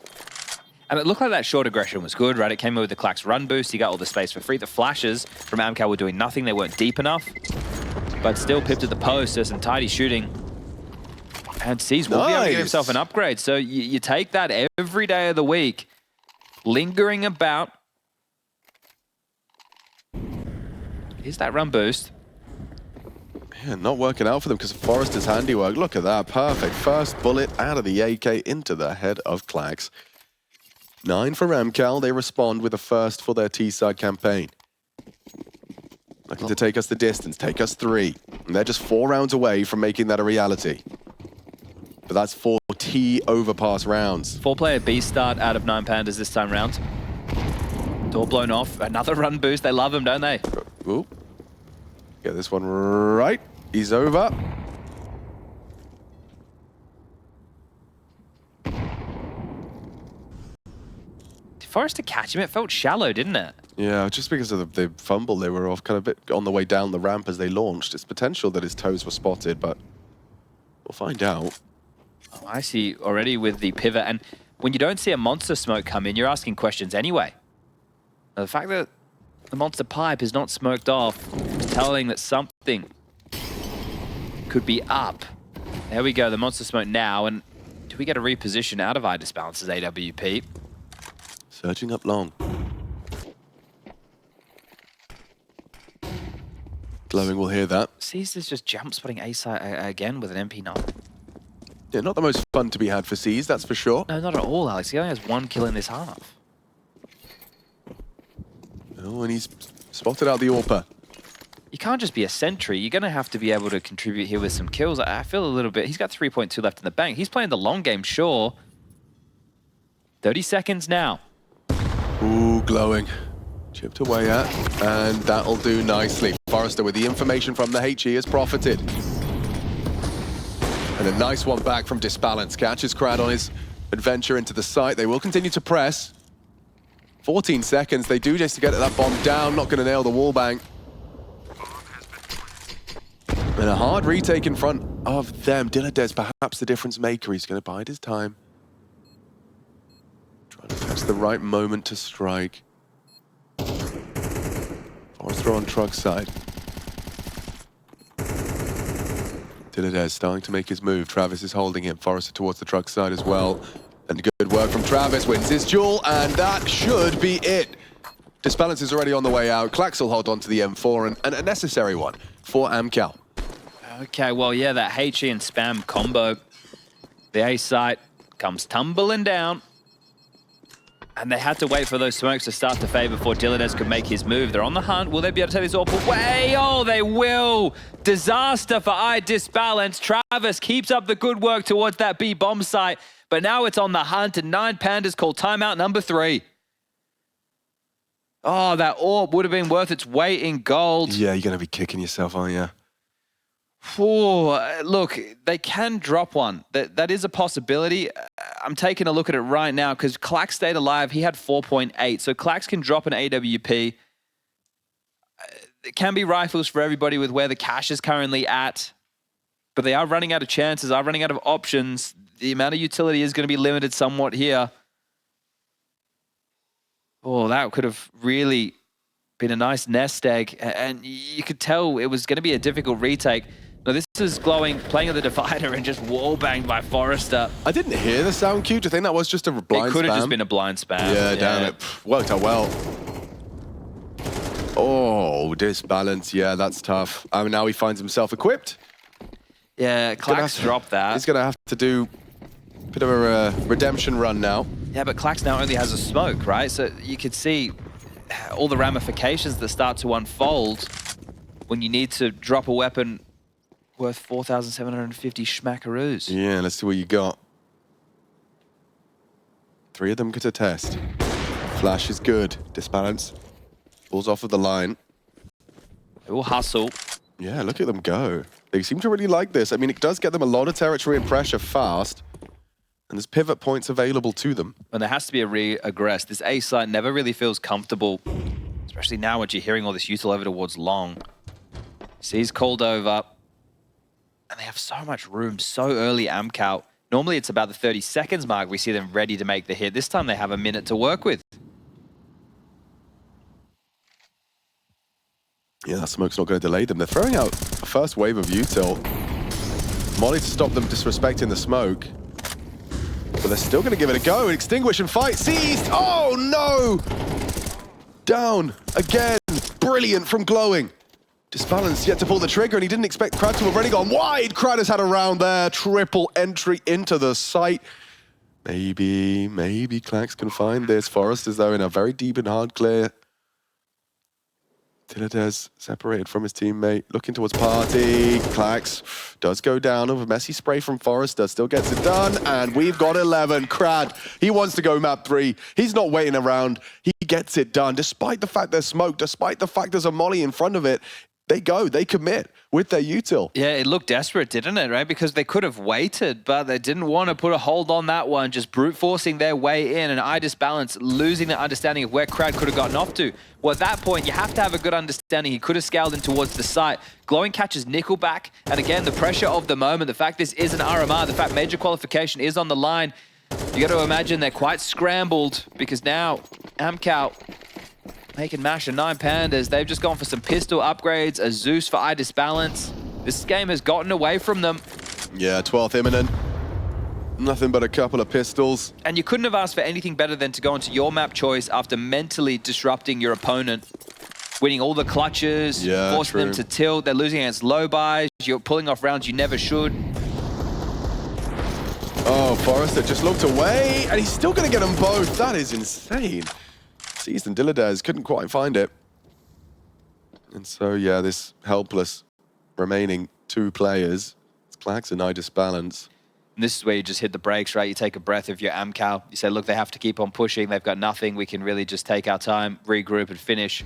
And it looked like that short aggression was good, right? It came in with the clax run boost. You got all the space for free. The flashes from AMKAL were doing nothing. They weren't deep enough. But still pipped at the post. There's some tidy shooting. And Seas will be able to get himself an upgrade. So you take that every day of the week. Lingering about. Here's that run boost. Yeah, not working out for them because of Forrester's handiwork. Look at that. Perfect. First bullet out of the AK into the head of clax. 9 for AMKAL. They respond with a first for their T-side campaign. Looking to take us the distance, take us 3. And they're just 4 rounds away from making that a reality. But that's 4 T overpass rounds. 4-player B start out of 9 Pandas this time round. Door blown off. Another run boost. They love him, don't they? Ooh. Get this one right. He's over. Forrester catch him. It felt shallow, didn't it? Yeah, just because of the fumble, they were off kind of a bit on the way down the ramp as they launched. It's potential that his toes were spotted, but we'll find out. Oh, I see already with the pivot. And when you don't see a monster smoke come in, you're asking questions anyway. Now, the fact that the monster pipe is not smoked off is telling that something could be up. There we go, the monster smoke now. And do we get a reposition out of iDisbalance's AWP? Surging up long. Glowing will hear that. Caesar's just jump spotting A side again with an MP9. Yeah, not the most fun to be had for Seas, that's for sure. No, not at all, Alex. He only has 1 kill in this half. Oh, and he's spotted out the AWPer. You can't just be a sentry. You're going to have to be able to contribute here with some kills. I feel a little bit... He's got 3.2 left in the bank. He's playing the long game, sure. 30 seconds now. Ooh, Glowing. Chipped away at, and that'll do nicely. Forrester with the information from the HE has profited. And a nice one back from Disbalance. Catches Krad on his adventure into the site. They will continue to press. 14 seconds. They do just to get that bomb down. Not going to nail the wall bang. And a hard retake in front of them. Dilladez, perhaps the difference maker. He's going to bide his time. Trying to catch the right moment to strike. Forrester on truck side. Dilladez starting to make his move. Travis is holding him. Forrester towards the truck side as well. And good work from Travis. Wins his duel, and that should be it. Disbalance is already on the way out. clax will hold on to the M4, and a necessary one for AMKAL. Okay, well, yeah, that HE and spam combo. The A site comes tumbling down. And they had to wait for those smokes to start to fade before Dilladez could make his move. They're on the hunt. Will they be able to take this AWP away? Oh, they will. Disaster for iDisbalance. Travis keeps up the good work towards that B bomb site. But now it's on the hunt, and 9 Pandas call timeout number 3. Oh, that AWP would have been worth its weight in gold. Yeah, you're going to be kicking yourself, aren't you? Oh, look, they can drop one. That is a possibility. I'm taking a look at it right now because clax stayed alive. He had 4.8, so clax can drop an AWP. It can be rifles for everybody with where the cash is currently at, but they are running out of chances, are running out of options. The amount of utility is going to be limited somewhat here. Oh, that could have really been a nice nest egg, and you could tell it was going to be a difficult retake. Now, this is Glowing, playing at the divider and just wall-banged by Forrester. I didn't hear the sound cue. Do you think that was just a blind spam? It could have just been a blind spam. Yeah, damn it. Worked out well. Oh, Disbalance. Yeah, that's tough. I mean, now he finds himself equipped. Yeah, clax dropped that. He's going to have to do a bit of a redemption run now. Yeah, but clax now only has a smoke, right? So you could see all the ramifications that start to unfold when you need to drop a weapon worth 4,750 schmackaroos. Yeah, let's see what you got. 3 of them get a test. Flash is good. Disbalance. Balls off of the line. They will hustle. Yeah, look at them go. They seem to really like this. I mean, it does get them a lot of territory and pressure fast. And there's pivot points available to them. And there has to be a re-aggress. This A side never really feels comfortable, especially now when you're hearing all this util over towards long. Sees called over. And they have so much room so early, AMKAL. Normally it's about the 30 seconds mark we see them ready to make the hit. This time they have a minute to work with. Yeah, that smoke's not going to delay them. They're throwing out a first wave of util. Molly to stop them disrespecting the smoke. But they're still going to give it a go. Extinguish and fight. Seized. Oh, no. Down again. Brilliant from Glowing. Disbalanced yet to pull the trigger, and he didn't expect Krad to have already gone wide. Krad has had a round there. Triple entry into the site. Maybe clax can find this. Forest is, though, in a very deep and hard clear. Tilades separated from his teammate, looking towards party. clax does go down with a messy spray from Forrester, still gets it done, and we've got 11. Krad, he wants to go map 3. He's not waiting around. He gets it done, despite the fact there's smoke, despite the fact there's a molly in front of it. They go, they commit with their util. Yeah, it looked desperate, didn't it, right? Because they could have waited, but they didn't want to put a hold on that one, just brute forcing their way in, and iDisbalance losing the understanding of where Krad could have gotten off to. Well, at that point, you have to have a good understanding. He could have scaled in towards the site. Glowing catches Nickelback, and again, the pressure of the moment, the fact this is an RMR, the fact major qualification is on the line, you got to imagine they're quite scrambled, because now AMKAL making mash and 9 Pandas. They've just gone for some pistol upgrades, a Zeus for iDisbalance. This game has gotten away from them. Yeah, 12th imminent. Nothing but a couple of pistols. And you couldn't have asked for anything better than to go into your map choice after mentally disrupting your opponent. Winning all the clutches, forcing them to tilt. They're losing against low buys. You're pulling off rounds you never should. Oh, Forrester just looked away, and he's still going to get them both. That is insane. Seized and Dilladaz couldn't quite find it. And so, yeah, this helpless remaining 2 players. It's clax and iDisbalance. And this is where you just hit the brakes, right? You take a breath of your AMKAL. You say, look, they have to keep on pushing. They've got nothing. We can really just take our time, regroup, and finish.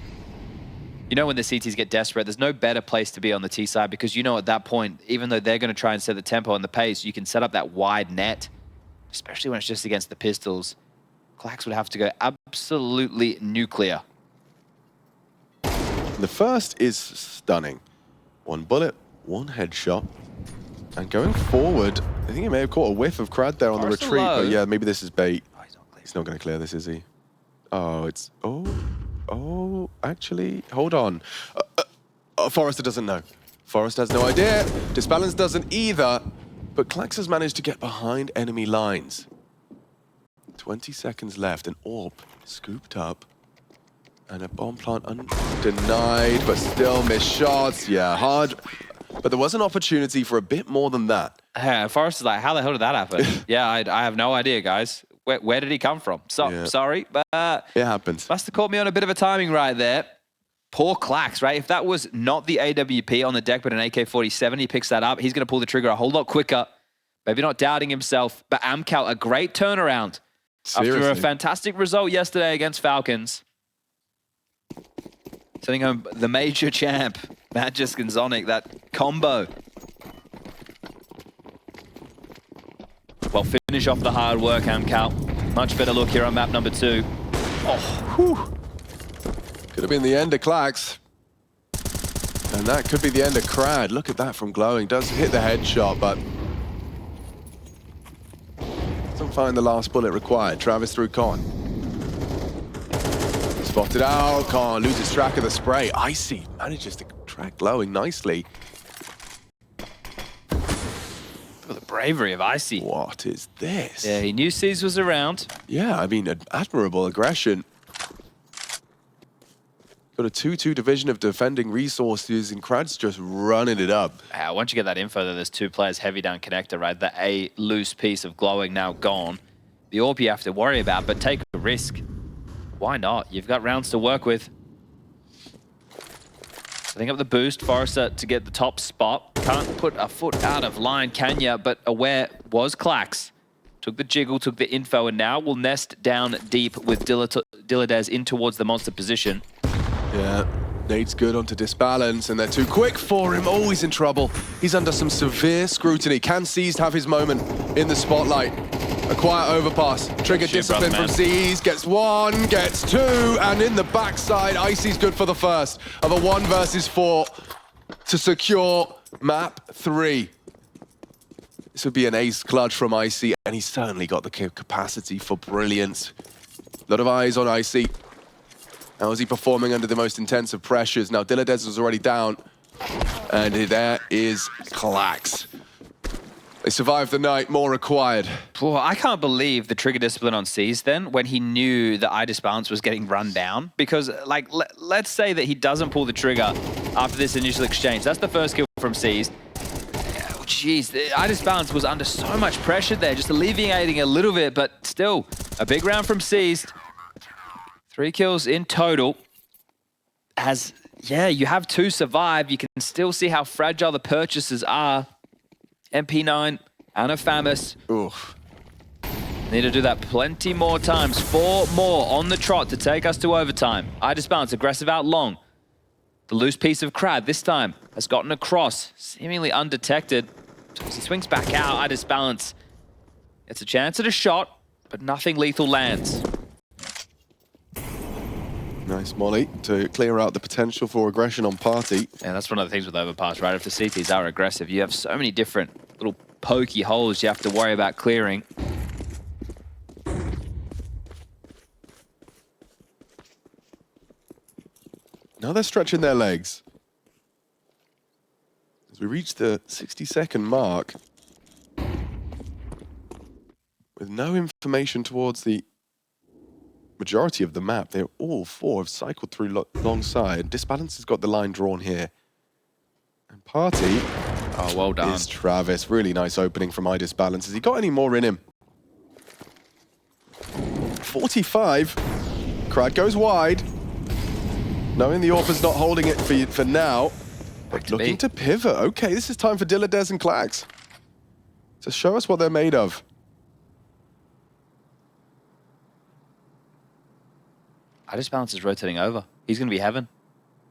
You know when the CTs get desperate, there's no better place to be on the T side, because you know at that point, even though they're going to try and set the tempo and the pace, you can set up that wide net, especially when it's just against the pistols. clax would have to go absolutely nuclear. The first is stunning. 1 bullet, 1 headshot. And going forward, I think he may have caught a whiff of Krad there on the retreat. But yeah, maybe this is bait. Oh, he's not going to clear this, is he? Oh, it's... Oh, actually, hold on. Forrester doesn't know. Forrester has no idea. Disbalance doesn't either. But clax has managed to get behind enemy lines. 20 seconds left. An AWP scooped up. And a bomb plant undenied, but still missed shots. Yeah, hard. But there was an opportunity for a bit more than that. Forrester's like, how the hell did that happen? Yeah, I have no idea, guys. Where did he come from? Sorry, but... it happens. Must have caught me on a bit of a timing right there. Poor clax, right? If that was not the AWP on the deck, but an AK-47, he picks that up. He's going to pull the trigger a whole lot quicker. Maybe not doubting himself, but AMKAL, a great turnaround. Seriously. After a fantastic result yesterday against Falcons. Sending home the major champ, Magisk and Zonic, that combo. Well, finish off the hard work, AMKAL. Much better look here on map number 2. Oh, whew. Could have been the end of clax. And that could be the end of Krad. Look at that from Glowing. Does hit the headshot, but doesn't find the last bullet required. Travis through Con. Spotted out. Con loses track of the spray. Icy manages to track Glowing nicely. Look at the bravery of Icy. What is this? Yeah, he knew C's was around. Yeah, I mean, admirable aggression. got a 2-2 division of defending resources, and Krad's just running it up. Once you get that info that there's 2 players heavy down connector, right? The A loose piece of glowing now gone. The AWP you have to worry about, but take a risk. Why not? You've got rounds to work with. Setting up the boost, Forrester to get the top spot. Can't put a foot out of line, can ya? But aware was clax. Took the jiggle, took the info, and now will nest down deep with Diladez in towards the monster position. Yeah, Nate's good onto Disbalance, and they're too quick for him. Oh, he's in trouble. He's under some severe scrutiny. Can Seized have his moment in the spotlight? A quiet overpass. Trigger discipline from Seized. Gets 1, gets 2, and in the backside, Icy's good for the first of a 1 versus 4 to secure map 3. This would be an ace clutch from Icy, and he's certainly got the capacity for brilliance. A lot of eyes on Icy. How is he performing under the most intensive pressures? Now, Diladez is already down, and there is clax. They survived the night, more required. Well, I can't believe the trigger discipline on Seized then when he knew that Balance was getting run down. Because, like, let's say that he doesn't pull the trigger after this initial exchange. That's the first kill from Seized. Jeez, Balance was under so much pressure there, just alleviating a little bit, but still, a big round from Seized. 3 kills in total. You have 2 survive. You can still see how fragile the purchases are. MP9 and a FAMAS. Oof. Need to do that plenty more times. 4 more on the trot to take us to overtime. Balance aggressive out long. The loose piece of Krad this time has gotten across, seemingly undetected. As he swings back out, Balance gets a chance at a shot, but nothing lethal lands. Nice molly to clear out the potential for aggression on Party. Yeah, that's one of the things with Overpass, right? If the CTs are aggressive, you have so many different little pokey holes you have to worry about clearing. Now they're stretching their legs. As we reach the 60-second mark, with no information towards the majority of the map, they're all 4 have cycled through alongside. Disbalance has got the line drawn here. And Party, oh, well done, is Travis. Really nice opening from Disbalance. Has he got any more in him? 45. Krad goes wide. Knowing the AWP's not holding it for now, but looking to pivot. Okay, this is time for Diladez and clax to show us what they're made of. Balance is rotating over. He's going to be heaven.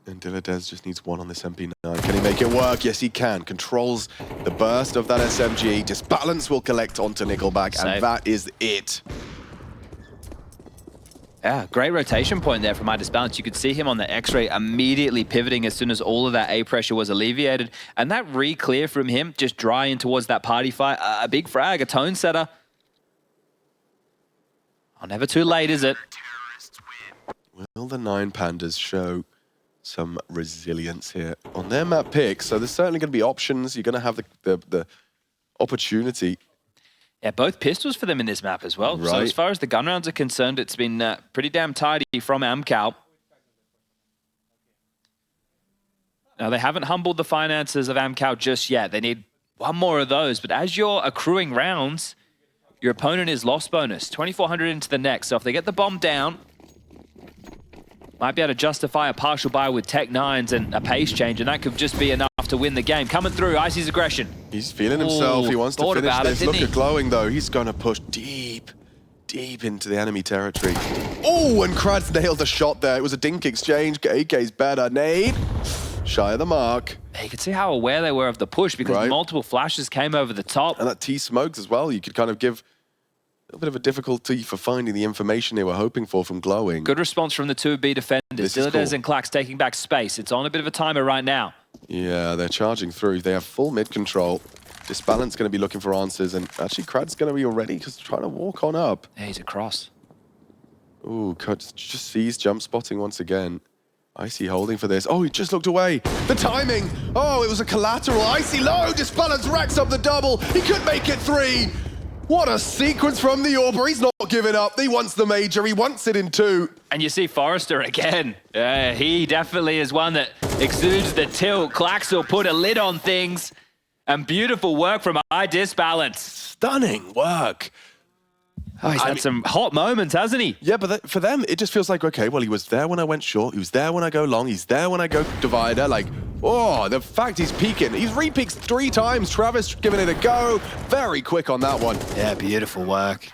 And Diladez just needs 1 on this MP9. Can he make it work? Yes, he can. Controls the burst of that SMG. Disbalance will collect onto Nickelback, Save. and that is it. Yeah, great rotation point there from Balance. You could see him on the X-ray immediately pivoting as soon as all of that A pressure was alleviated. And that re-clear from him, just dry in towards that party fight. A big frag, a tone setter. Oh, never too late, is it? Will the 9 Pandas show some resilience here on their map pick? So there's certainly going to be options. You're going to have the opportunity. Yeah, both pistols for them in this map as well. Right. So as far as the gun rounds are concerned, it's been pretty damn tidy from AMKAL. Now, they haven't humbled the finances of AMKAL just yet. They need 1 more of those. But as you're accruing rounds, your opponent is loss bonus. 2,400 into the next. So if they get the bomb down, might be able to justify a partial buy with Tech 9s and a pace change, and that could just be enough to win the game. Coming through, Icy's aggression. He's feeling himself. He wants to finish this. Look at Glowing, though. He's going to push deep into the enemy territory. Oh, and Krad's nailed the shot there. It was a dink exchange. AK's better. Nade, shy of the mark. You could see how aware they were of the push because multiple flashes came over the top. And that T-smokes as well. You could kind of give a little bit of a difficulty for finding the information they were hoping for from Glowing. Good response from the 2B defenders. Diladez and clax taking back space. It's on a bit of a timer right now. Yeah, they're charging through. They have full mid control. Disbalance going to be looking for answers, and actually Krad's going to be already just trying to walk on up. Yeah, he's across. Ooh, just sees jump spotting once again. Icy holding for this. Oh, he just looked away. The timing. Oh, it was a collateral. Icy low. Disbalance racks up the double. He could make it 3. What a sequence from the Orber. He's not giving up. He wants the major. He wants it in 2. And you see Forrester again. He definitely is one that exudes the tilt. Clax will put a lid on things. And beautiful work from iDisbalance. Stunning work. Oh, he's had some hot moments, hasn't he? Yeah, but for them, it just feels like, okay, well, he was there when I went short. He was there when I go long. He's there when I go divider. Like, oh, the fact he's peeking. He's re-peeked 3 times. Travis giving it a go. Very quick on that one. Yeah, beautiful work.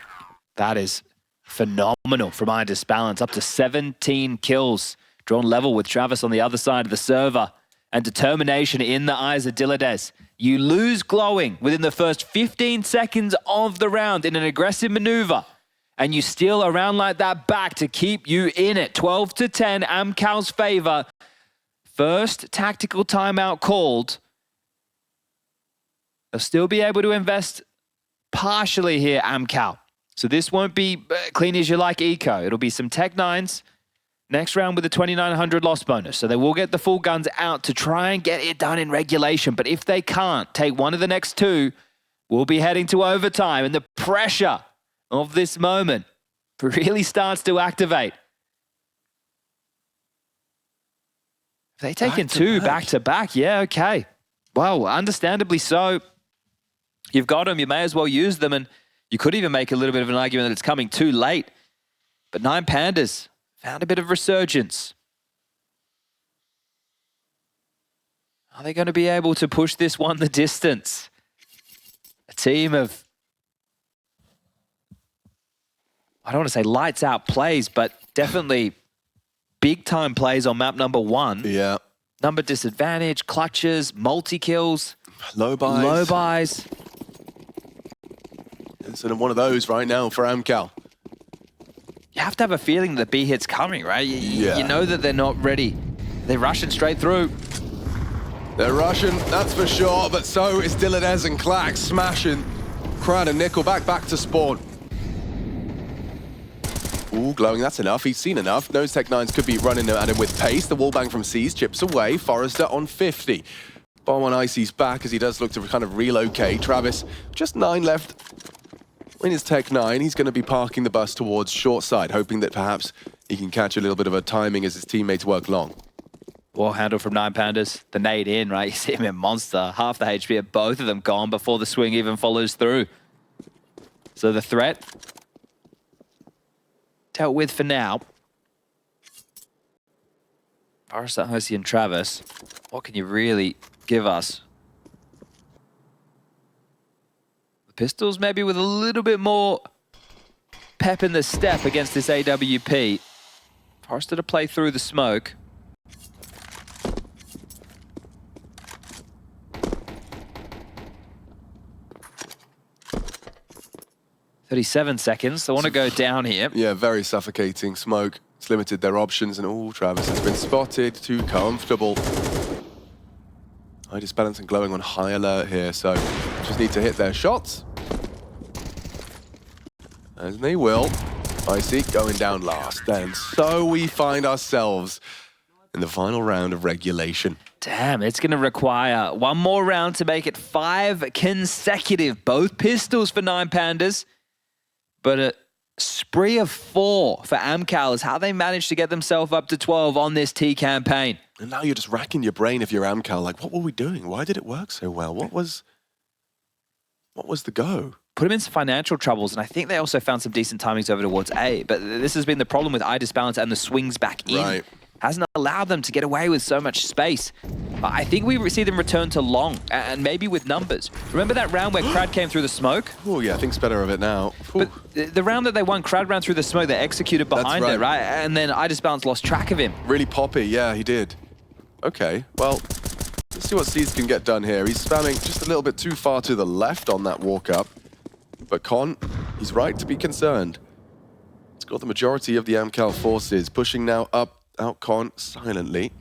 That is phenomenal from iDisbalance. Up to 17 kills. Drawn level with Travis on the other side of the server. And determination in the eyes of Dilladez. You lose glowing within the first 15 seconds of the round in an aggressive maneuver. And you steal a round like that back to keep you in it. 12-10, AMKAL's favor. First tactical timeout called. They'll still be able to invest partially here, AMKAL. So this won't be clean as you like eco. It'll be some Tech 9s. Next round with a 2,900 loss bonus. So they will get the full guns out to try and get it done in regulation. But if they can't take one of the next 2, we'll be heading to overtime. And the pressure of this moment really starts to activate. If they taken 2 back-to-back, yeah, okay. Well, understandably so. You've got them, you may as well use them. And you could even make a little bit of an argument that it's coming too late. But 9 Pandas found a bit of resurgence. Are they going to be able to push this one the distance? A team of, I don't want to say lights out plays, but definitely big time plays on map number 1. Yeah. Number disadvantage, clutches, multi-kills. Low buys. Low buys. It's one of those right now for AMKAL. You have to have a feeling that the B hit's coming, right? Yeah. You know that they're not ready. They're rushing straight through. They're rushing, that's for sure, but so is Dilladez and clax smashing Krad and Nickelback back to spawn. Ooh, glowing, that's enough. He's seen enough. Those Tech 9s could be running at him with pace. The wallbang from C's chips away. Forrester on 50. Bomb on Icy's back as he does look to kind of relocate. Travis, just 9 left. In his Tech 9, he's going to be parking the bus towards short side, hoping that perhaps he can catch a little bit of a timing as his teammates work long. Wall handle from 9 Pandas. The nade in, right? You see him in monster. Half the HP of both of them gone before the swing even follows through. So the threat dealt with for now. Forrester, Hosie, and Travis. What can you really give us? Pistols maybe with a little bit more pep in the step against this AWP. Forrester to play through the smoke. "37 seconds. They want to go down here. Yeah, very suffocating smoke. It's limited their options, and oh, Travis has been spotted. Too comfortable. iDisbalance and glowing on high alert here, so just need to hit their shots. And they will. Icy going down last. And so we find ourselves in the final round of regulation. Damn, it's going to require one more round to make it 5 consecutive. Both pistols for 9 Pandas. But a spree of 4 for AMKAL is how they managed to get themselves up to 12 on this T campaign. And now you're just racking your brain if you're AMKAL. Like, what were we doing? Why did it work so well? What was the go? Put them in some financial troubles, and I think they also found some decent timings over towards A. But this has been the problem with iDisbalance and the swings back in. Right. Hasn't allowed them to get away with so much space. I think we see them return to long, and maybe with numbers. Remember that round where Krad came through the smoke? Oh yeah, thinks better of it now. But the round that they won, Krad ran through the smoke, they executed behind it, right? And then iDisbalance lost track of him. Really poppy, yeah, he did. Okay, well, let's see what Seeds can get done here. He's spamming just a little bit too far to the left on that walk up. But Con, he's right to be concerned. It's got the majority of the AMKAL forces pushing now up, out Con silently.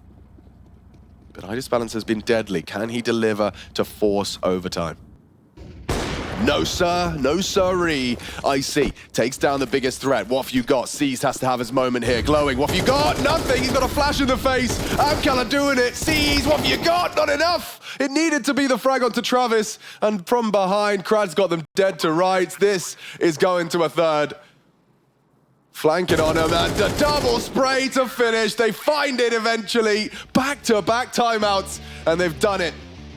But iDisbalance has been deadly. Can he deliver to force overtime? No, sir. No, sirree. Icy takes down the biggest threat. What have you got? Seized has to have his moment here. Glowing. What have you got? Nothing. He's got a flash in the face. AMKAL are doing it. Seized. What have you got? Not enough. It needed to be the frag onto Travis. And from behind, Krad's got them dead to rights. This is going to a third. Flanking on him, and a double spray to finish. They find it eventually. Back-to-back timeouts, and they've done it.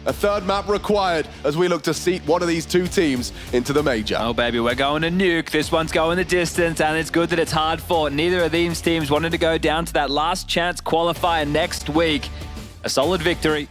A third map required as we look to seat one of these two teams into the major. Oh, baby, we're going to nuke. This one's going the distance, and it's good that it's hard fought. Neither of these teams wanted to go down to that last chance qualifier next week. A solid victory.